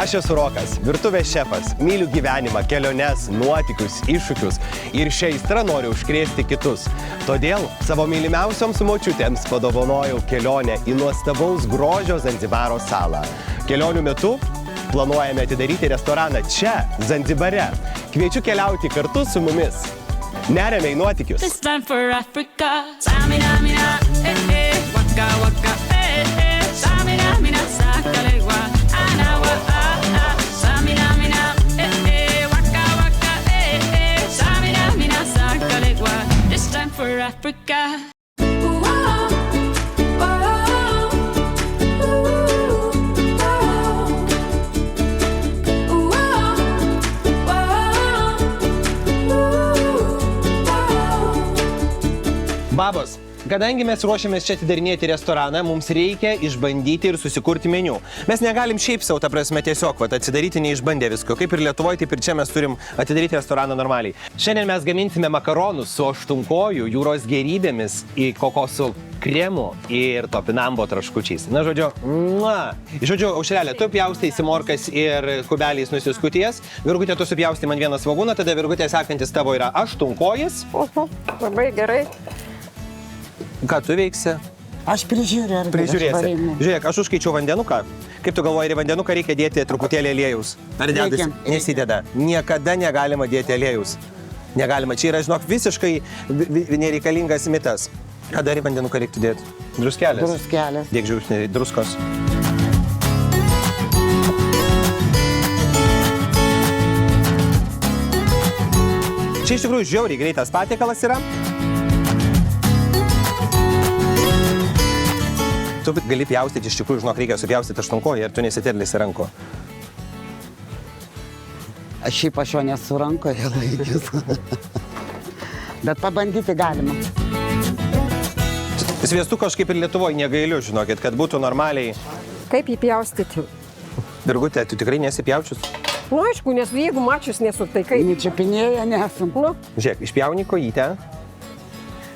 Aš esu Rokas, virtuvės šefas, myliu gyvenimą, keliones, nuotykius, iššūkius ir šią aistrą noriu užkrėsti kitus. Todėl savo mylimiausioms močiutėms padovanojau kelionę į nuostabaus grožio Zanzibaro salą. Kelionių metu planuojame atidaryti restoraną čia, Zanzibare. Kviečiu keliauti kartu su mumis. Neriame į nuotykius. This time for Africa. Samina, mina, waka, waka, samina, mina, sakalewa, anawa, samina, mina, waka, waka, samina, mina, sakalewa. This time for Africa. Babos, kadangi mes ruošiamės čia atidarinėti restoraną, mums reikia išbandyti ir susikurti meniu. Mes negalim šiaip savo, ta prasme, tiesiog atsidaryti neišbandę visko. Kaip ir Lietuvoje, taip ir čia mes turim atidaryti restoraną normaliai. Šiandien mes gaminsime makaronus su aštunkojų, jūros gėrybėmis, kokosų kremu ir topinambo traškučiais. Na, žodžiu, Aušrelė, tu pjaustaisi morkas ir kubeliais nusiskuties. Virgutė, tu supjaustai man vieną svogūną, tada Virgutė sekantis tavo yra aštunkojis. Labai gerai. Ką tu veiksi? Aš prižiūrėjau. Prižiūrėsi. Žiūrėk, aš užkaičiau vandenuką. Kaip tu galvoji, į vandenuką reikia dėti truputėlį aliejaus? Ar dedasi? Nesideda. Niekada negalima dėti aliejaus. Negalima. Čia yra, žinok, visiškai nereikalingas mitas. Ką dar į vandenuką reiktų dėti? Druskelės? Druskelės. Dėk žiūrėsnį, druskos. Čia iš tikrųjų žiauriai greitas patiekalas yra. Tu gali pjaustyti, iš tikrųjų, žinok, reikia supjaustyti aštunkojį ir tu nesiterlisi ranko. Šiaip aš jo nesu rankoje laikys. Bet pabandyti galima. Sviestuko aš kaip ir Lietuvoje negailiu, žinokit, kad būtų normaliai. Kaip jį pjaustyti? Virgutė, tu tikrai nesipjaučius? Nu, aišku, nes jeigu mačius nesu, tai kaip? Nečiapinėję nesam. Nu. Žiūrėk, išpjauni kojytę.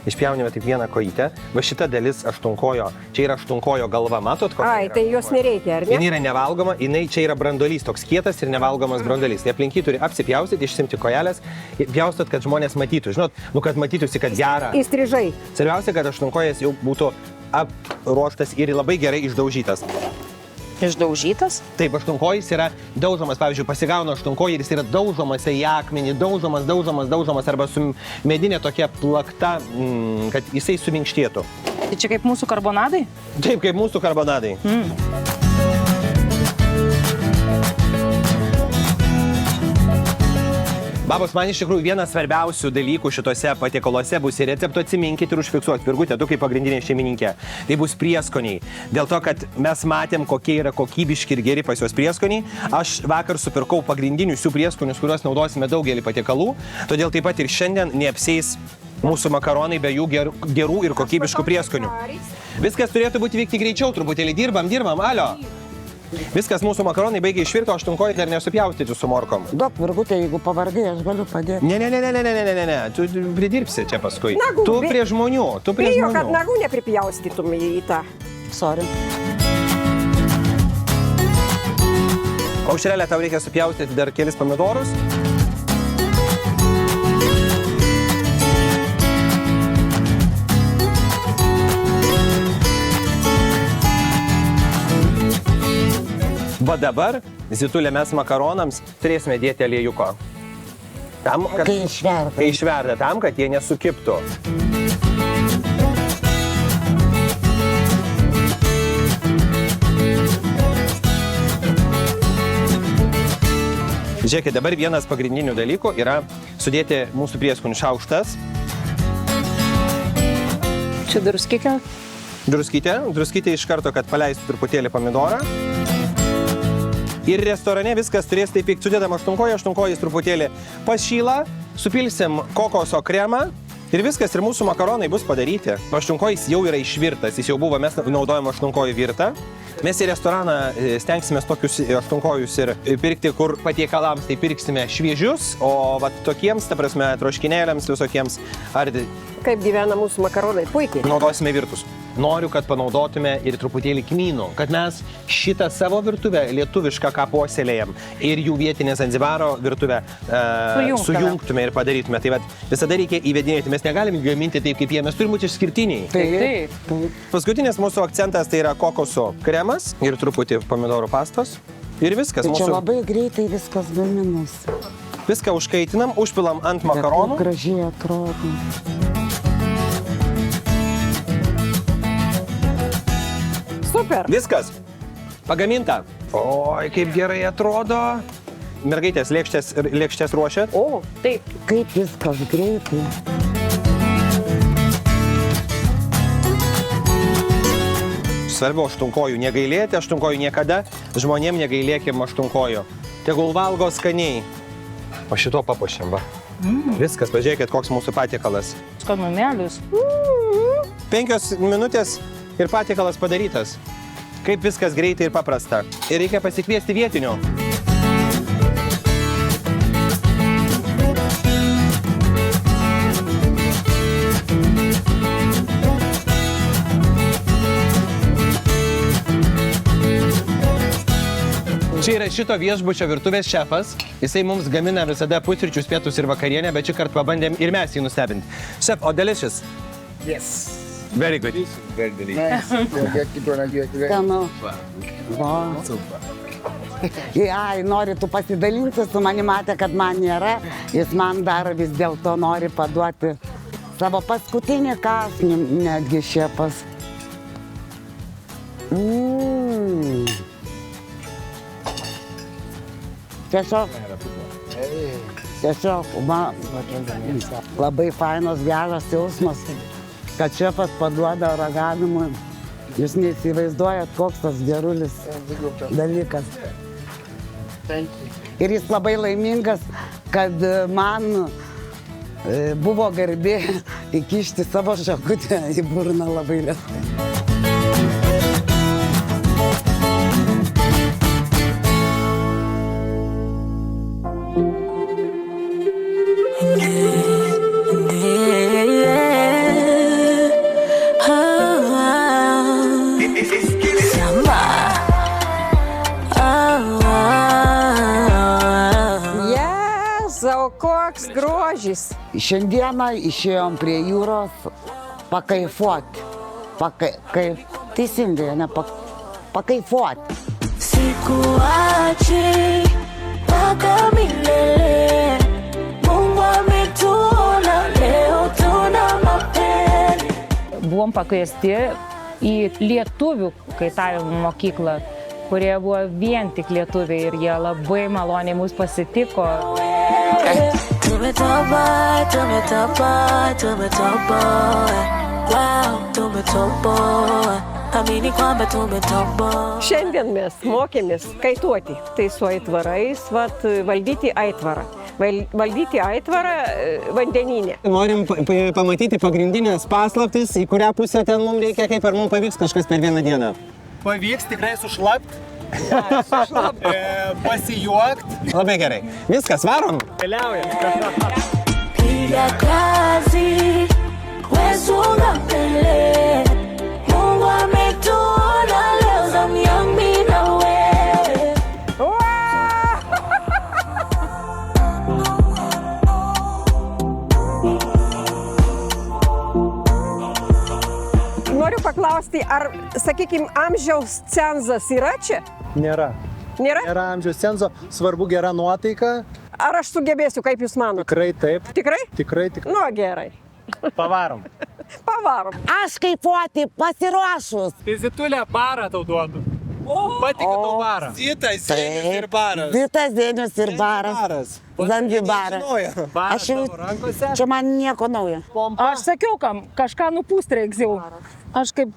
Išpjaunime taip vieną kojytę. Va šita dalis aštunkojo, čia yra aštunkojo galva, matot? Ai, tai jos nereikia, ar ne? Jis yra nevalgoma, čia yra brandolys, toks kietas ir nevalgomas brandolys. Tai aplinky turi apsipjaustyti, išsimti kojelės, pjaustot, kad žmonės matytų. Žinot, kad matytųsi, kad gera. Įstrižai. Svarbiausia, kad aštunkojas jau būtų apruoštas ir labai gerai išdaužytas. Išdaužytas? Taip, aštunkojis yra daužomas, pavyzdžiui, pasigauna aštunkojį ir jis yra daužomas į akmenį, daužomas arba su medinė tokia plakta, kad jisai suminkštėtų. Tai čia kaip mūsų karbonadai? Taip, kaip mūsų karbonadai. Babos, man iš tikrųjų vienas svarbiausių dalykų šitose patiekaluose bus ir recepto atsiminkit ir užfiksuot. Virgutė, tu kaip pagrindinė šeimininkė. Tai bus prieskoniai. Dėl to, kad mes matėm, kokie yra kokybiški ir geri pas juos prieskoniai. Aš vakar supirkau pagrindinius jų prieskonius, kuriuos naudosime daugelį patiekalų. Todėl taip pat ir šiandien neapseis mūsų makaronai be jų gerų ir kokybiškų prieskonių. Viskas turėtų būti vykti greičiau, truputėlį dirbam, alio. Viskas mūsų makaronai baigia išvirti, o aštunkojį dar nesupjaustyti su morkom. Duok, Virgutė, jeigu pavardė, aš galiu padėti. Ne, tu pridirbsi čia paskui. Tu prie žmonių, Bijo, kad nagų nepripjaustytum į tą. Sorry. Aušrelė, tau reikia supjaustyti dar kelis pomidorus. Va dabar, Zitulė, mes makaronams turėsime dėti aliejuko. Kai išverda. Kai išverda, tam, kad jie nesukiptų. Žiūrėkit, dabar vienas pagrindinių dalykų yra sudėti mūsų prieskonių šaukštas. Čia druskikė? Druskytė iš karto, kad paleistų truputėlį pomidorą. Ir restorane viskas turės taip vykt, sudėdam aštunkojis truputėlį pašyla, supilsim kokoso kremą ir viskas, ir mūsų makaronai bus padaryti. Aštunkojis jau yra išvirtas, jis jau buvo, mes naudojam aštunkojų virtą. Mes į restoraną stengsime tokius aštunkojus ir pirkti, kur patiekalams tai pirksime šviežius, o va tokiems, ta prasme, troškinėliams visokiems. Kaip gyvena mūsų makaronai? Puikiai. Naudosime virtus. noriu, kad panaudotume ir truputėlį kmynų, kad mes šitą savo virtuvę lietuvišką, ką puoselėjam, ir jų vietinę Zanzibaro virtuvę sujungtume ir padarytume. Tai visada reikia įvedinėti, mes negalim gaminti taip kaip jie, mes turim būti išskirtiniai. Taip. Paskutinis mūsų akcentas tai yra kokosų kremas ir truputį pomidorų pastos. Ir viskas. Tai čia labai greitai viskas gaminasi. Viską užkaitinam, užpilam ant makaronų. Bet gražiai atrodo. Super. Viskas. Pagaminta. Oi, kaip gerai atrodo. Mergaitės, lėkštės ruošiat? O, taip. Kaip viskas greitai. Svarbiau aštunkojų negailėti, aštunkojų niekada, žmonėm negailėkim aštunkojų. Tegul valgo skaniai. O šito papuošiam, va. Viskas, pažiūrėkit, koks mūsų patiekalas. Skanumėlius. 5 minutės ir patiekalas padarytas. Kaip viskas greitai ir paprasta. Ir reikia pasikviesti vietinių. Čia yra šito viešbučio virtuvės šefas. Jisai mums gamina visada pusryčius, pietus ir vakarienę, bet šį kartą pabandėm ir mes jį nustebinti. Chef, o delicious? Yes. Very good. Very delicious. Skanu. Va. Ai, nori tu pasidalinti su manimi, matė, kad man nėra. Jis man dar vis dėlto nori paduoti savo paskutinį kąsnį, netgi šefas. Tiesiog, man labai fainas, geras jausmas, kad šefas paduoda ragavimui. Jūs neįsivaizduojat, koks tas gerulis dalykas. Ir jis labai laimingas, kad man buvo garbė įkišti savo šakutę į burną labai lėtai. Koks grožis. Šiandieną išėjom prie jūros pakaifuoti. Teisingai, ne? Pakaifuoti. Sikuachi mpaka milele. Mungu ametuona leo tuna mapeni. Buvom pakviesti į lietuvių kaitavimo mokyklą, kurie buvo vien tik lietuviai ir jie labai maloniai mus pasitiko. Tumetoboa, wow, tumetoboa, amini kwamba tumetoboa. Šiandien mes mokėmės kaituoti, tai su aitvarais, valdyti aitvarą. Valdyti aitvarą vandeninę. Norim pamatyti pagrindinės paslaptis, į kurią pusę ten mums reikia, kaip ar mums pavyks kažkas per vieną dieną. Pavyks tikrai sušlapt. Pasijuokt. Labai gerai. Viskas, varom. Keliaujam. Piga kazi, wesonga mbele. Mungu ametuona leo zamu yangu mimi na wewe. Noriu paklausti, ar, sakykime, amžiaus cenzas yra čia? Nėra. Nėra? Nėra amžiaus cenzo, svarbu gera nuotaika. Ar aš sugebėsiu, kaip jūs manote? Tikrai taip. Tikrai? Tikrai. Nu, gerai. Pavarom. Pavarom. Aš kaifuoti pasiruošus. Vizitulę barą tau duodu. Patikė tau barą. Zitas, Zenius ir baras. Zitas, Zenius ir baras. Zanzibaras. Baras tavo rankose. Čia man nieko naujo. Aš sakiau, kam kažką nupūst reiks jau. Aš kaip...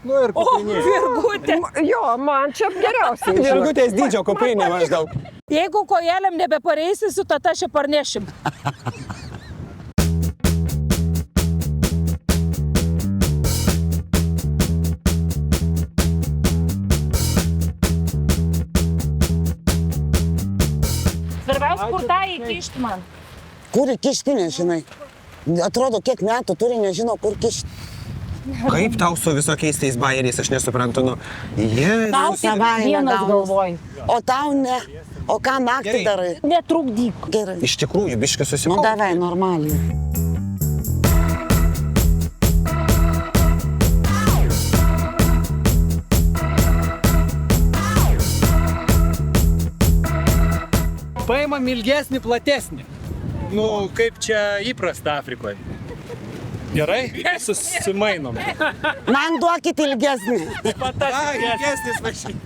Nu ir kuprinė. Virgutė. Jo, man čia geriausiai. Virgutės dydžio kuprinė maždaug. Jeigu kojeliam nebepareisisiu, tada čia parnešim. Svarbiausia, kur tą įkišti man. Kur įkišti, nežinai. Atrodo, kiek metų turi, nežino, kur kišti. Kaip tau su visokiais tais bajeriais, aš nesuprantu, nu. Tau tik savaime vienas gaunas. galvoj. O tau ne. O ką naktį Gerai. darai? Netrukdyk. Gerai. Iš tikrųjų, biškai Nu, susikau. davai, normaliai. Paimam ilgesnį, platesnį. Nu, kaip čia įprasta Afrikoje. Gerai? Susimainom. Man duokit ilgesnį. Ilgesnis mašina.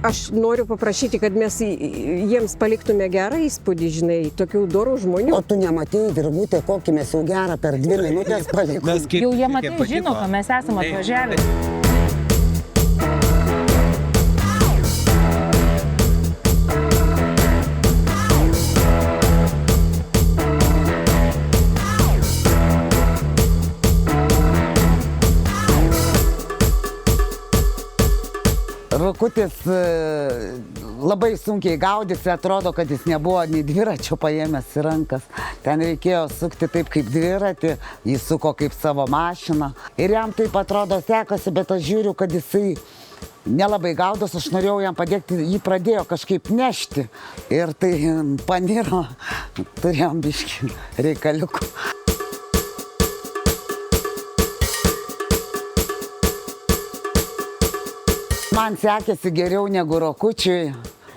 Aš noriu paprašyti, kad mes jiems paliktume gerą įspūdį, žinai, tokių dorų žmonių. O tu nematėjai, Virgutė, kokį mes jau gerą per 2 minutės palikome. Jau jie matai žino, kad mes esame atvažiavę. Rukutis labai sunkiai gaudėsi, atrodo, kad jis nebuvo nei dviračio paėmęs į rankas. Ten reikėjo sukti taip kaip dviratį, jis suko kaip savo mašiną. Ir jam taip atrodo sekasi, bet aš žiūriu, kad jisai nelabai gaudos, aš norėjau jam padėti, jį pradėjo kažkaip nešti. Ir tai paniro, turėjom biškį reikaliukų. Man sekėsi geriau negu Rokučiui.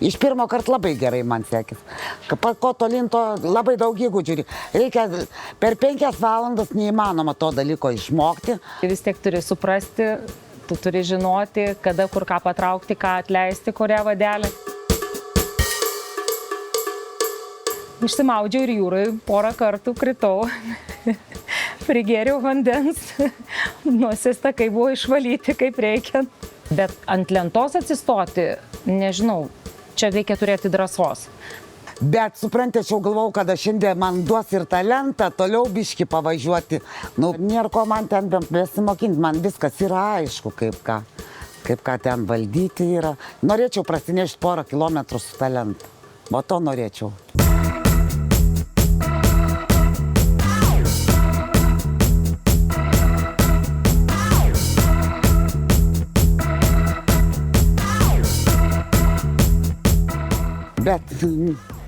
Iš pirmo karto labai gerai man sekėsi. Ko tolyn to labai daug įgūdžių. Reikia per 5 valandas neįmanoma to dalyko išmokti. Vis tiek turi suprasti, tu turi žinoti, kada kur ką patraukti, ką atleisti, kurią vadelę. Išsimaudžiau ir jūrai, porą kartų kritau. Prigėriau vandens. Nuosista, kai buvo išvalyti, kaip reikia. Bet ant lentos atsistoti, nežinau, čia reikia turėti drąsos. Bet suprantate, aš jau galvau, kad šiandien man duos ir tą lentą toliau biškį pavažiuoti. Nu, nėra ko man ten besimokinti, man viskas yra aišku, kaip ką ten valdyti yra. Norėčiau prasinešti porą kilometrų su tą lentą. O to norėčiau. Bet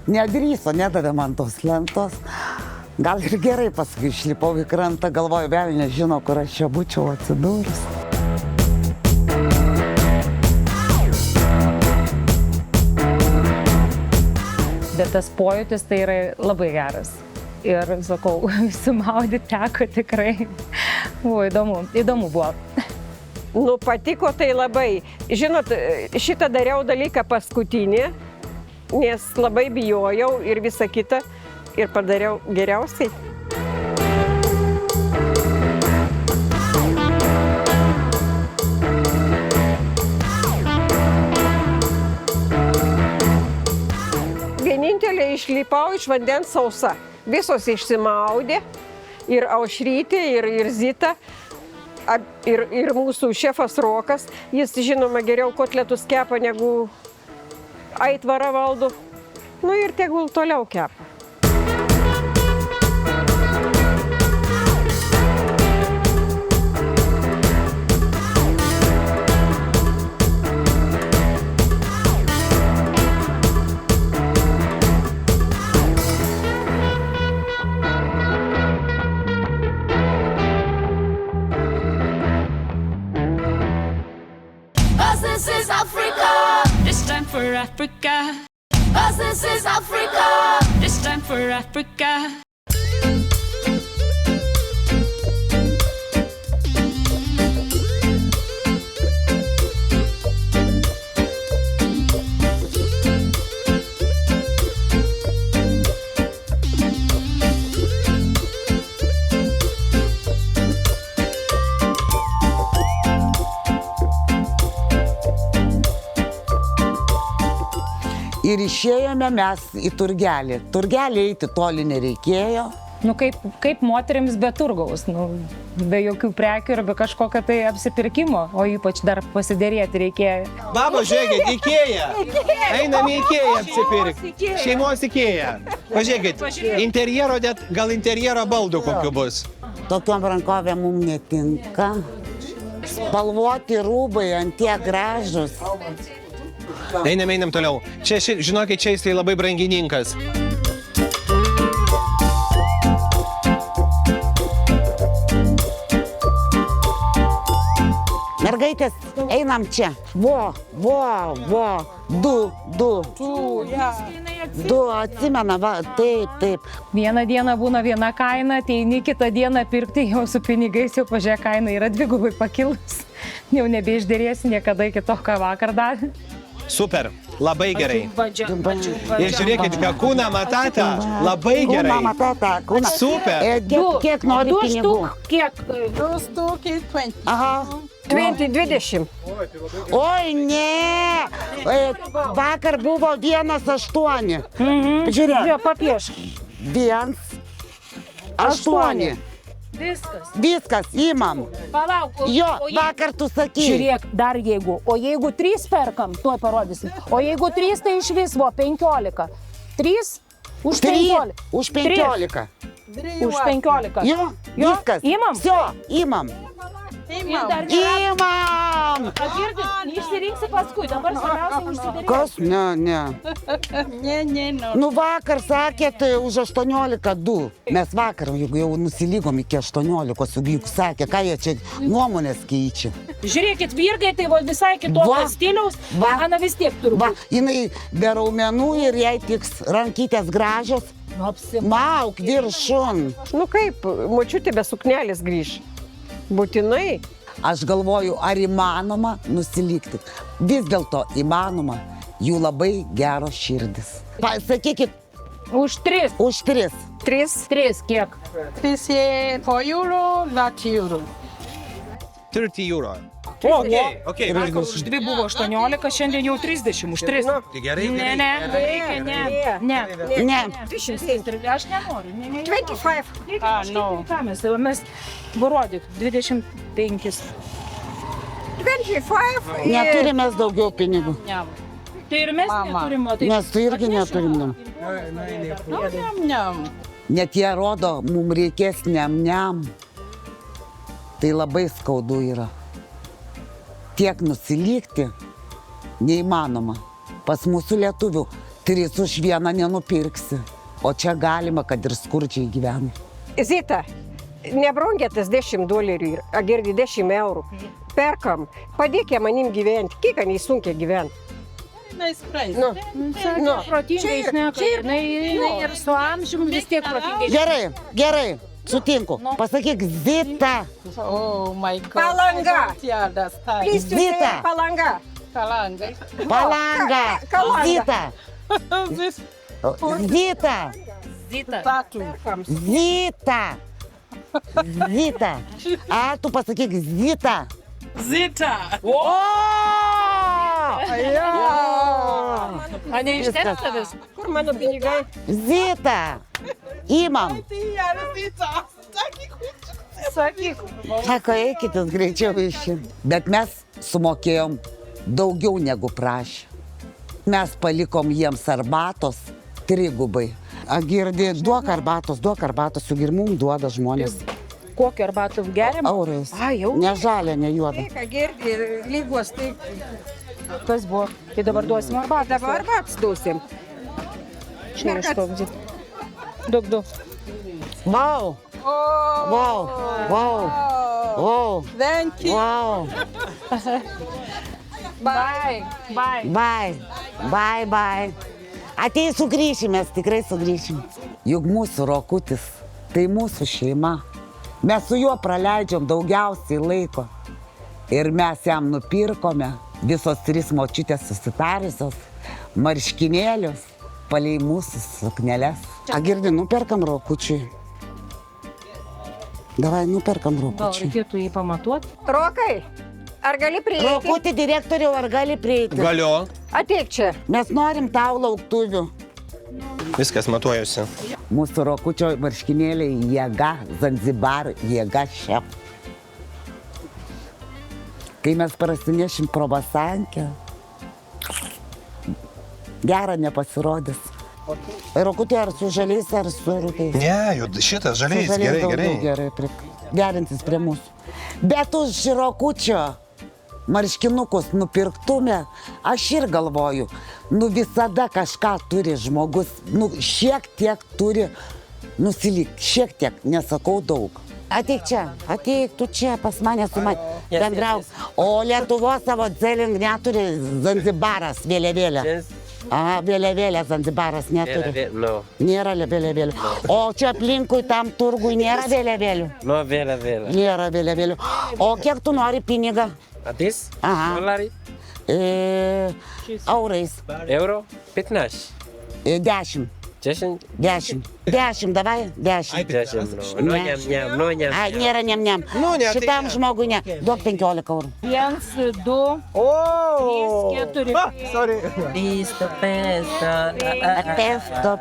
nedrįso, nedavė man tos lentos. Gal ir gerai, paskui išlipau į krantą, galvoju, vėl nežino, kur aš čia būčiau atsidūrus. Bet tas pojūtis tai yra labai geras. Ir, sakau, sumaudyti teko tikrai. Buvo įdomu buvo. Nu, patiko tai labai. Žinot, šitą dariau dalyką paskutinį, nes labai bijojau ir visą kitą ir padariau geriausiai. Vienintelė išlipau iš vandens sausa. Visos išsimaudė ir Aušrytė, ir Zita, ir mūsų šefas Rokas. Jis, žinoma, geriau kotletus kepa negu aitvarą valdo. Nu ir tegul toliau kepa. This is Africa. This time for Africa. This is Africa. This time for Africa. Ir išėjome mes į turgelį. Turgelį eiti toli nereikėjo. Nu, kaip moterims be turgaus, nu, be jokių prekių ir be kažkokio tai apsipirkimo, o ypač dar pasidėrėti reikėjo. Baba, žiūrėkit, Ikėja. Einam į Ikėją apsipirkti. Šeimos Ikėja. Pažiūrėkit, interjero, gal interjero baldų kokiu bus. Tokiom rankovėm mums netinka. Spalvoti rūbai ant tiek gražus. Einam toliau. Čia, žinokit, čia jisai labai brangininkas. Mergaitės, einam čia. Vo. Du, atsimena, va, taip. Vieną dieną būna viena kaina, ateini kitą dieną pirkti jau su pinigais, jau pažiūrėk, kaina yra dvigubai pakilus. Jau nebeišdėrėsi niekada iki to, ką vakar davė. Super, labai gerai. Ir žiūrėkit, kūną matata, labai gerai. Kūną matata, kūną. Super. Kiek nori pinigų? Kiek? 20. Aha. 20. Oi, ne. Vakar buvo 1,8. Žiūrėk. Papiešk. 1,8. Viskas, imam. Palauk. Jo, vakar tu sakei. Žiūrėk, dar jeigu. O jeigu 3 perkam, tuoj parodysim. O jeigu 3, tai iš vis buvo 15. 3 už 15. Už 15. Už 15. Jo, viskas. Imam? Vsio, imam. Imam! Girdit, išsirinksi paskui, dabar svarbiausia užsidaryti. Kas? Ne. Nu vakar sakėt už 18,2. Mes vakar jau nusilygom iki 18, juk sakė, ką jie čia nuomonės keičia. Žiūrėkit, virgai, tai visai kitokio stiliaus, Ana vis tiek turi Va, būti. jinai be raumenų ir jai tiks rankytės gražios. Mauk viršun. Nu kaip, močiutė be suknelės grįž. Būtinai. Aš galvoju, ar įmanoma nusilygti. Vis dėlto įmanoma, jų labai geros širdis. Pasakykit, Už 3. už 3. 3 kiek? 3 euro, not euro. 30 euro. Okay. Vakar už 2 buvo 18, šiandien jau 30, už 3. Tai gerai, Ne, reikia, ne. Ne. Aš nenoriu. 25. Mes parodyk, 25. 25. Neturime mes daugiau pinigų. Tai ir mes neturime. Tai Mes tu irgi neturim. Net jie rodo, mums reikės niam. Tai labai skaudu yra. Tiek nusilygti neįmanoma. Pas mūsų lietuvių 3 už 1 nenupirksi. O čia galima, kad ir skurdžiai gyvena. Zita, nebrangėtas $10, agirdi 10 eurų. Perkam, padėkė manim gyventi. Kiek anai sunkiai gyventi? Nice price. Nu. protingai šneka. Jinai ir su amžiumi vis tiek protingai. Gerai, sutinku. Pasakyk Zita. Oh my God. Palanga. I don't understand. Please to say Zita. Palanga. Kalanga. Palanga. Kalanga. This Zita. tattoo. Zita. A, tu pasakyk Zita. Zita. A ne iš tavęs? Kur mano pinigai? Zita. Imam. Sakyk. Sako, eikitės greičiau iš čia. Bet mes sumokėjom daugiau negu prašė. Mes palikom jiems arbatos 3. Agirdi, duok arbatos, juk ir mums duoda žmonės. Kokį arbatų geriam? Eurais. A, jau? Ne žalia, ne juoda. Tai, ką girdi, lygos, tai Kas buvo? Tai dabar duosim arbatą. dabar arbatas duosim. Čia iš to. Daug. Vau. Thank you. Vau. Bye. Atei sugrįšim, mes tikrai sugrįšim. Juk mūsų Rokutis, tai mūsų šeima. Mes su juo praleidžiam daugiausiai laiko. Ir mes jam nupirkome visos 3 močiutės susitarusios marškinėlius palei mūsų sukneles. Agirdi, nuperkam Rokučiui. Davai, nuperkam Gal Rokučiui. reikėtų jį pamatuoti? Rokai, ar gali prieiti? Rokutį direktoriau, ar gali prieiti? Galiu. Ateik čia. Mes norim tau lauktuvių. Viskas, matuojuosi. Mūsų Rokučio marškinėliai jėga, Zanzibar jėga šef. Kai mes prasinešim pro basankę, gera nepasirodys. Rokutė ar su žaliais, ar su rūtais? Ne, šitas žaliais, Gerai, gerintis prie mūsų. Bet už Rokučio marškinukus nupirktume, aš ir galvoju, visada kažką turi žmogus, šiek tiek turi nusilikti, šiek tiek, nesakau daug. Ateik čia, ateik tu čia, pas mane su mane bendrauk. O Lietuvos savo dzeling neturi Zanzibaras vėliavėlę. Vėliavėlė Zanzibaras neturi. Nėra vėliavėlių. O čia aplinkui tam turgui nėra vėliavėlių. Vėliavėlė. Nėra vėliavėlių. O kiek tu nori pinigą? Atis? Aha. Dolari? Eurais. Euro? 15. 10. 10, davai, 10. 10. No ņem. Ai, nėra ņem. Šitam žmogui ne. Duok 15 eurų. 1, 2, 3, 4.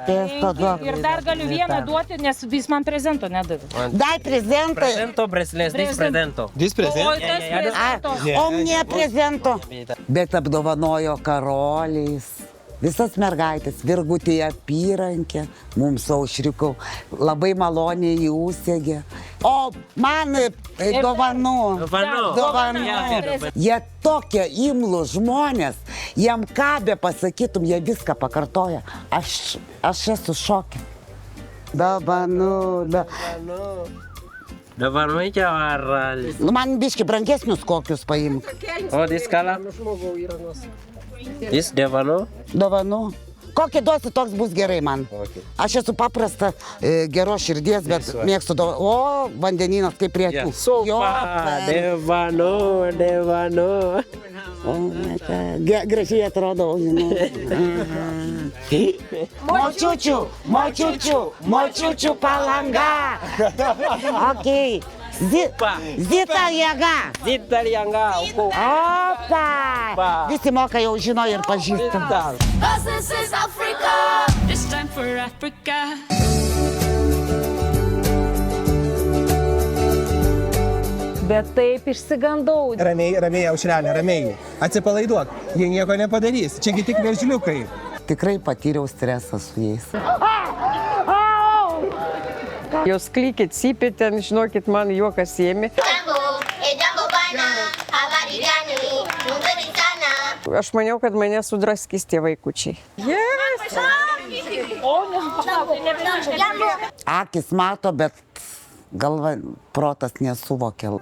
Pesto duok. Ir dar galiu vieną duoti, nes jis man prezento nedavė. Dai prezentą. Prezento, breslės, dis prezento. Oi, tas prezento. O ne prezento. Bet apdovanojo karoliais. Visas mergaitės, Virgutė apyrankė, mums Aušriukau labai maloniai įsegė. O man dovanų. Jie tokie imlų žmonės, jiem ką be pasakytum, jie viską pakartoja. Aš esu šokė. Dovanų. Dovanų iki aralis. Man biški brangesnius kokius paimk. O, diskala? Dis dovanų? Dovanų. Kokį duosi, toks bus gerai man. Aš esu paprasta, geros širdies, bet mėgstu dovanų. O, vandeninas kaip prie akių. Dovanų. Gražiai atrodo, močiučių palanga. Ok. Zita jėga. Opa. Visi moka jau žino ir pažįstam. This time for Africa. Bet taip išsigandau. Ramiai, Aušrelė, ramiai. Atsipalaiduok, jie nieko nepadarys. Čiagi tik veržliukai. Tikrai patyriau stresą su jais. Jos klykit, cypit ten, žinokit, man juokas ėmė. Aš maniau, kad mane sudraskys tie vaikučiai. Akis mato, bet galva, protas nesuvokia.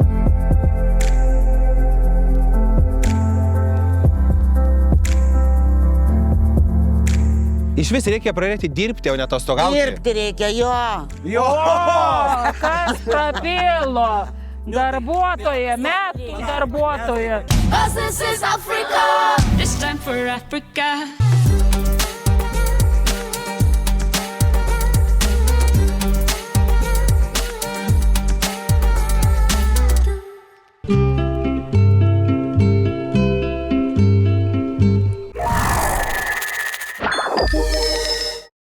Iš vis reikia pradėti dirbti, o ne atostogauti. Dirbti reikia, jo. Kas prabilo? Darbuotoja, metų darbuotoja. This time for Africa.